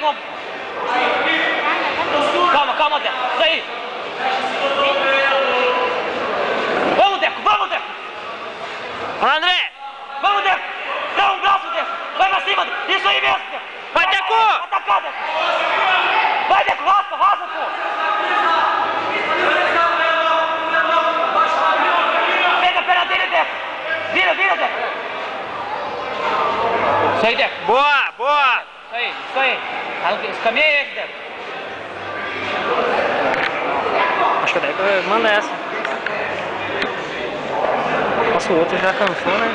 uma... Calma, calma, Deco. Isso aí. Vamos, Deco, vamos, Deco. Olha, André. Vamos, Deco. Dá um braço, Deco. Vai pra cima, Deco. Isso aí mesmo, Deco. Vai, Deco. Atacar, Deco. Vai, Deco, raspa, raspa, pô. Pega a perna dele, Deco. Vira, vira, Deco. Isso aí, Deco. Boa, boa. Isso aí. Esse caminho é esse, Deco. Acho que o Deco manda essa. Nossa, o outro já cansou, né?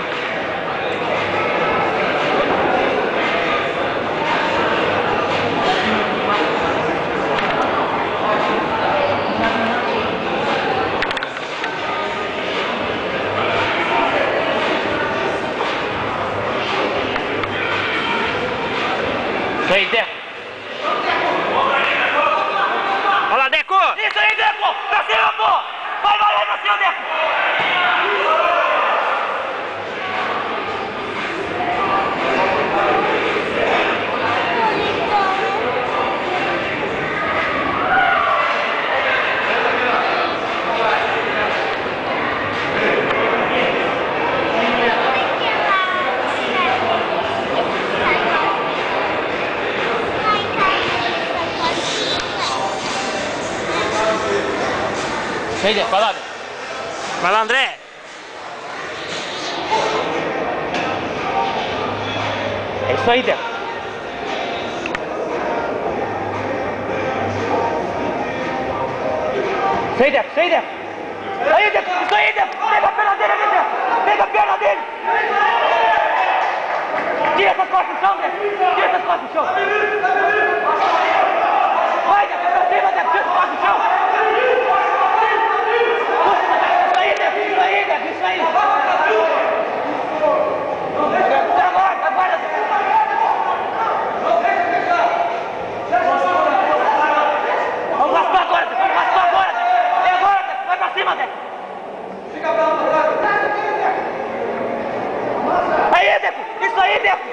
Isso aí, Deco. Olha lá, Deco. Isso aí, Deco. Pra cima, pô. Vai, pra cima, Deco. Vem, Deco, vai lá, Deco. Vai lá, André. É isso aí, Deco. Isso aí, Deco, isso aí, Deco. Aí, Deco, isso aí, Deco. Pega a perna dele ali, Deco. Pega a perna dele. Tira essas costas do chão, Deco. Tira essas costas do chão. Vai, Deco, pra cima, Deco. Tira essas costas do chão. Isso aí, Deco, isso aí. Agora, Deco. Vamos raspar agora, Deco. Vamos raspar agora, Deco. É agora, Deco. Vai pra cima, Deco. Aí, Deco. Isso aí, Deco.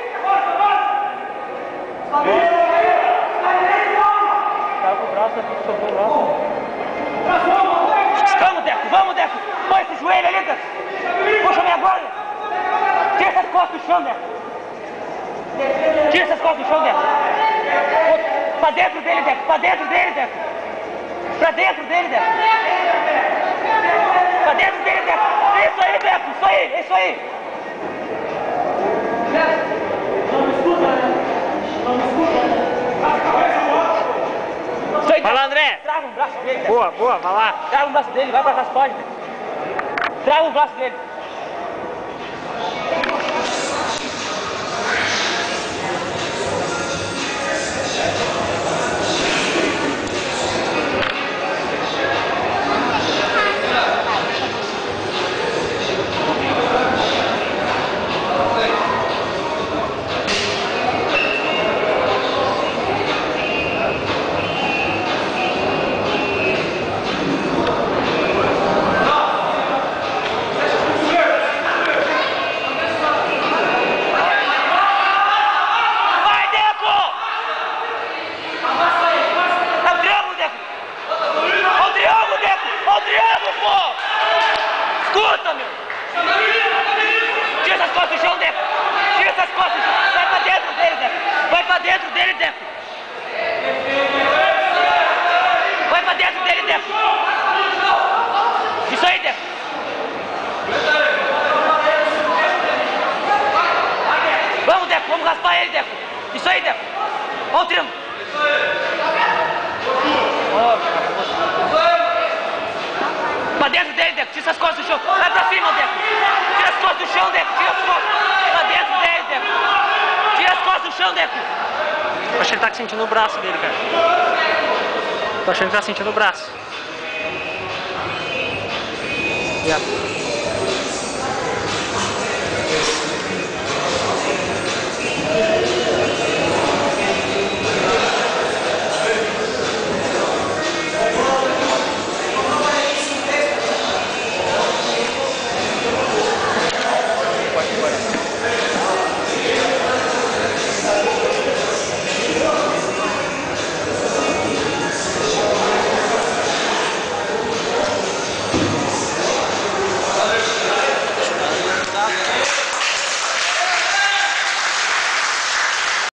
Tava com o braço aqui, soltou o braço. Vamos, Deco, vamos, Deco. Põe esse joelho ali, Deco. Puxa minha guarda. Tira essas costas do chão, Deco. Tira essas costas do chão, Deco. Pra dentro dele, Deco. Pra dentro dele, Deco. Pra dentro dele, Deco. Pra dentro dele, Deco. Isso aí, Deco. Isso aí, isso aí. Isso aí, Vai lá, André. Trava o braço dele, Deco. Boa, boa, vai lá. Trava o braço dele, vai pra raspagem. Trava o braço dele. Escuta, meu! Tira essas costas do chão, Deco! Tira essas costas do chão! Vai pra dentro dele, Deco! Vai pra dentro dele, Deco! Vai pra dentro dele, Deco! Isso aí, Deco! Vamos, Deco! Vamos raspar ele, Deco! Isso aí, Deco! Olha o trinco! Pra dentro dele, Deco, tira as costas do chão. Vai pra cima, Deco. Tira as costas do chão, Deco. Tira as costas. Pra dentro dele, Deco. Tira as costas do chão, Deco. Tô achando que tá sentindo o braço dele, cara. Tô achando que tá sentindo o braço. Yeah.